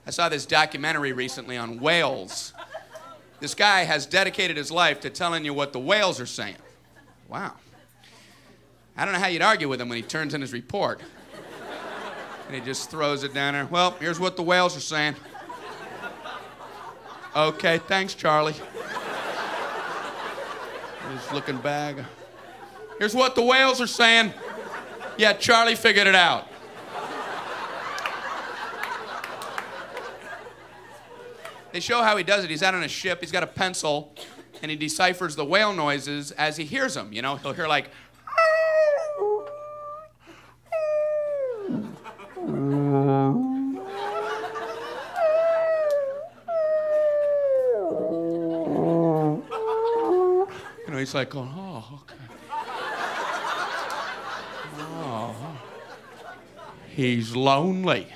I saw this documentary recently on whales. This guy has dedicated his life to telling you what the whales are saying. Wow. I don't know how you'd argue with him when he turns in his report. And he just throws it down there. Well, here's what the whales are saying. Okay, thanks, Charlie. He's looking back. Here's what the whales are saying. Yeah, Charlie figured it out. They show how he does it. He's out on a ship, he's got a pencil, and he deciphers the whale noises as he hears them. You know, he'll hear like, you know, he's like going, oh, okay. Oh, he's lonely.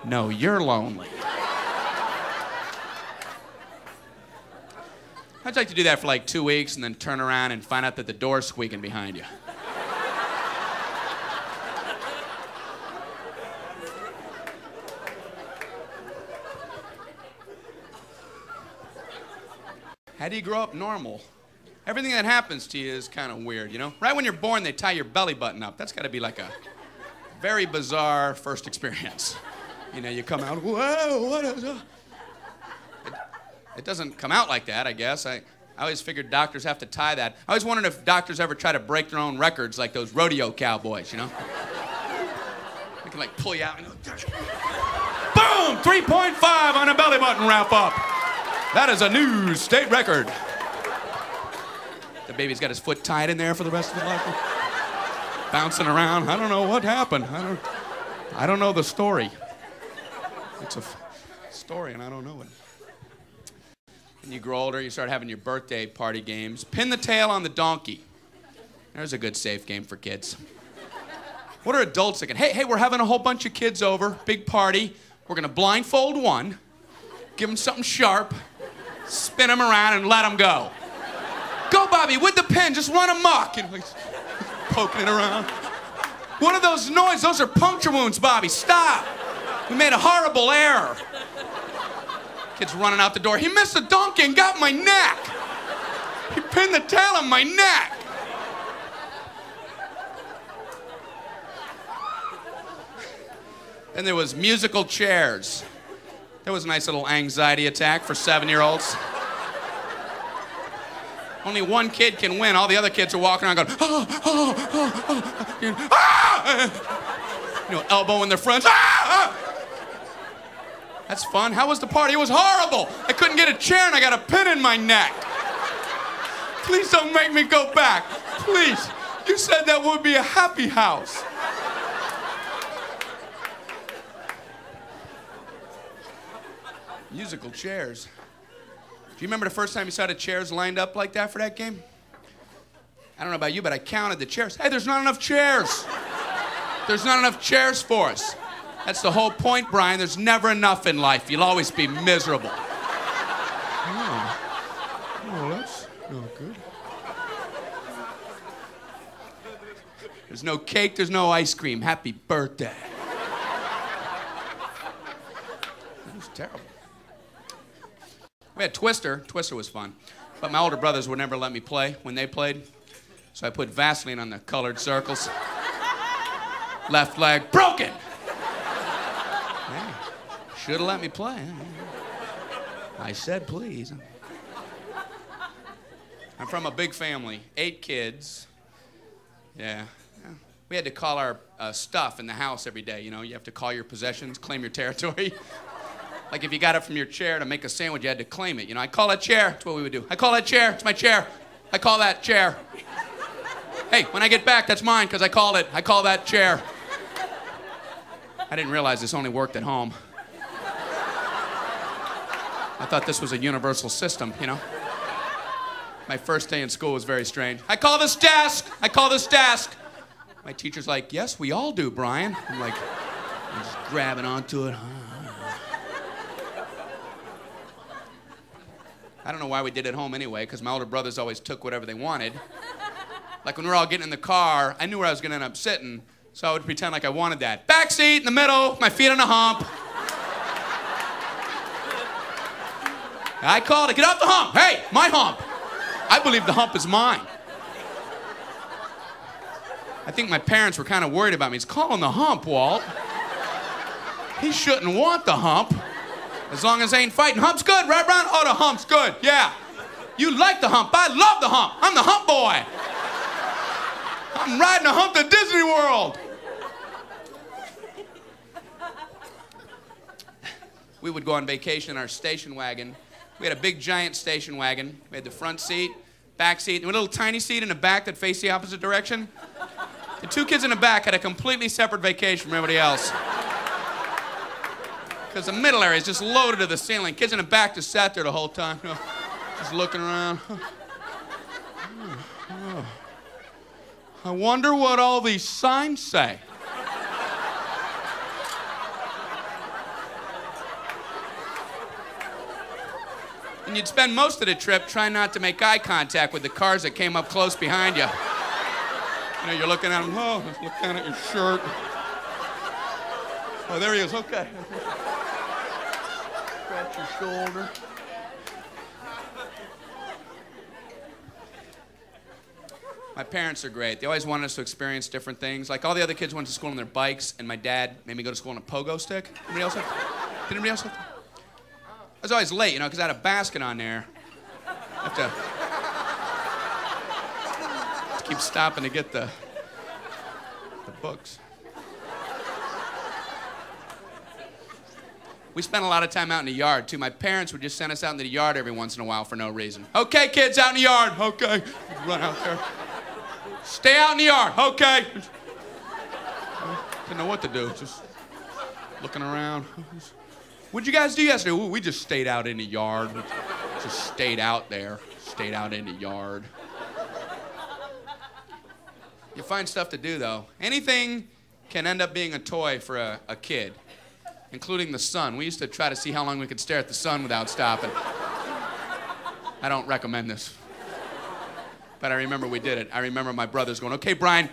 No, you're lonely. I'd like to do that for like 2 weeks and then turn around and find out that the door's squeaking behind you. How do you grow up normal? Everything that happens to you is kind of weird, you know? Right when you're born, they tie your belly button up. That's got to be like a very bizarre first experience. You know, you come out, whoa, what is that? It doesn't come out like that, I guess. I always figured doctors have to tie that. I always wondered if doctors ever try to break their own records like those rodeo cowboys, you know? They can, like, pull you out and go, boom, 3.5 on a belly button wrap up. That is a new state record. The baby's got his foot tied in there for the rest of his life. Bouncing around. I don't know what happened. I don't know the story. It's a story, and I don't know it. When you grow older, you start having your birthday party games. Pin the tail on the donkey. There's a good safe game for kids. What are adults thinking? Hey, we're having a whole bunch of kids over, big party. We're going to blindfold one, give him something sharp, spin him around, and let him go. Go, Bobby, with the pen, just run amok. And he's poking it around. What are those noises? Those are puncture wounds, Bobby. Stop. We made a horrible error. Kid's running out the door. He missed the donkey and got my neck. He pinned the tail on my neck. Then there was musical chairs. That was a nice little anxiety attack for 7-year-olds. Only one kid can win. All the other kids are walking around going, you know, elbowing their friends. That's fun. How was the party? It was horrible. I couldn't get a chair and I got a pin in my neck. Please don't make me go back. Please. You said that would be a happy house. Musical chairs. Do you remember the first time you saw the chairs lined up like that for that game? I don't know about you, but I counted the chairs. Hey, there's not enough chairs. There's not enough chairs for us. That's the whole point, Brian. There's never enough in life. You'll always be miserable. Oh, that's not good. There's no cake, there's no ice cream. Happy birthday. That was terrible. We had Twister. Twister was fun. But my older brothers would never let me play when they played. So I put Vaseline on the colored circles. Left leg broken. Hey, should have let me play. I said please. I'm from a big family, 8 kids. Yeah. We had to call our stuff in the house every day. You know, you have to call your possessions, claim your territory. Like if you got it from your chair to make a sandwich, you had to claim it. You know, I call that chair. That's what we would do. I call that chair. It's my chair. I call that chair. Hey, when I get back, that's mine because I called it. I call that chair. I didn't realize this only worked at home. I thought this was a universal system, you know. My first day in school was very strange. I call this desk. I call this desk. My teacher's like, yes, we all do, Brian. I'm like, I'm just grabbing onto it. I don't know why we did it at home anyway, because my older brothers always took whatever they wanted. Like when we were all getting in the car, I knew where I was going to end up sitting, So I would pretend like I wanted that. Back seat in the middle, my feet on a hump. I called it, get off the hump. Hey, my hump. I believe the hump is mine. I think my parents were kind of worried about me. He's calling the hump, Walt. He shouldn't want the hump. As long as they ain't fighting. Hump's good, right, Ron? Oh, the hump's good, yeah. You like the hump. I love the hump. I'm the hump boy. I'm riding a hump to Disney World. We would go on vacation in our station wagon. We had a big, giant station wagon. We had the front seat, back seat, and a little tiny seat in the back that faced the opposite direction. The two kids in the back had a completely separate vacation from everybody else. Because the middle area is just loaded to the ceiling. Kids in the back just sat there the whole time, you know, just looking around. I wonder what all these signs say. And you'd spend most of the trip trying not to make eye contact with the cars that came up close behind you. You know, you're looking at them, oh, just look down at your shirt. Oh, there he is, okay. Scratch your shoulder. My parents are great. They always wanted us to experience different things. Like all the other kids went to school on their bikes, and my dad made me go to school on a pogo stick. Anybody else have? Did anybody else have? I was always late, you know, because I had a basket on there. I have to keep stopping to get the books. We spent a lot of time out in the yard, too. My parents would just send us out into the yard every once in a while for no reason. Okay, kids, out in the yard. Okay. Run out there. Stay out in the yard. Okay. Didn't know what to do. Just looking around. What'd you guys do yesterday? Ooh, we just stayed out in the yard. We just stayed out there. Stayed out in the yard. You find stuff to do, though. Anything can end up being a toy for a kid, including the sun. We used to try to see how long we could stare at the sun without stopping. I don't recommend this. But I remember we did it. I remember my brothers going, okay, Brian,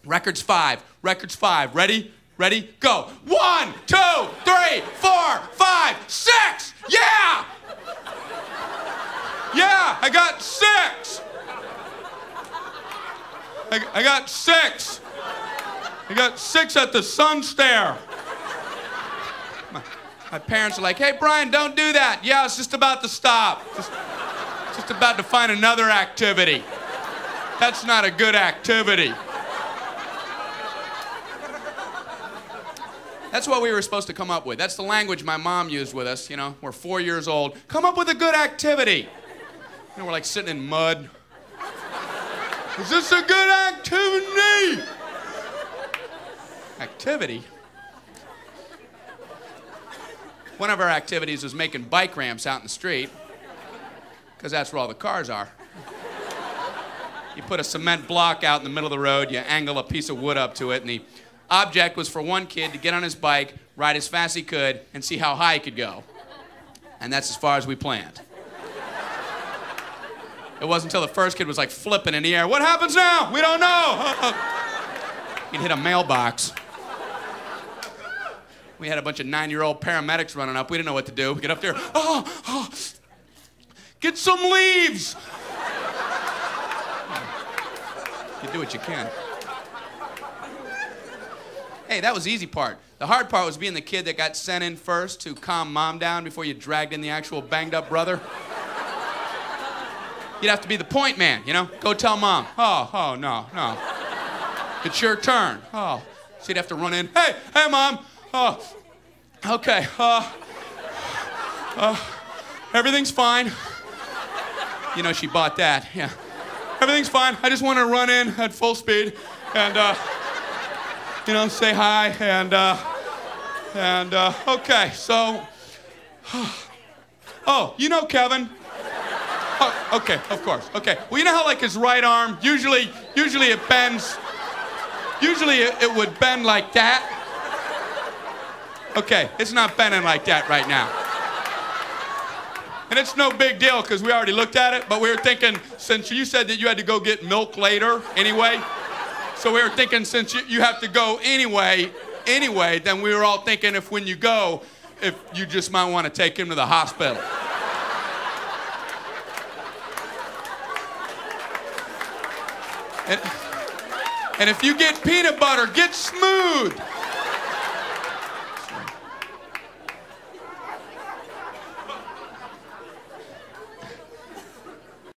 record's 5. Record's 5. Ready? Ready? Go. 1, 2, 3, 4, 5, 6. Yeah! Yeah, I got 6. I got 6. I got 6 at the sun stare. My parents are like, hey, Brian, don't do that. Yeah, it's just about to stop. Just about to find another activity. That's not a good activity. That's what we were supposed to come up with. That's the language my mom used with us, you know. We're 4 years old. Come up with a good activity. You know, we're like sitting in mud. Is this a good activity? Activity? One of our activities was making bike ramps out in the street, because that's where all the cars are. You put a cement block out in the middle of the road, you angle a piece of wood up to it, and the object was for one kid to get on his bike, ride as fast as he could, and see how high he could go. And that's as far as we planned. It wasn't until the first kid was like flipping in the air. What happens now? We don't know. He'd hit a mailbox. We had a bunch of 9-year-old paramedics running up. We didn't know what to do. We get up there. Oh, get some leaves. You do what you can. Hey, that was the easy part. The hard part was being the kid that got sent in first to calm mom down before you dragged in the actual banged up brother. You'd have to be the point man, you know? Go tell mom. Oh, no. It's your turn. Oh. So you'd have to run in. Hey, mom. Oh, okay. Everything's fine. You know, she bought that, yeah. Everything's fine. I just want to run in at full speed and, you know, say hi and okay, so, oh, you know Kevin. Oh, okay, of course, okay. Well, you know how, like, his right arm, usually it bends, usually it would bend like that. Okay, it's not bending like that right now. And it's no big deal because we already looked at it, but we were thinking, since you said that you had to go get milk later anyway, So we were thinking since you have to go anyway, then we were all thinking if when you go, if you just might want to take him to the hospital. And if you get peanut butter, get smooth.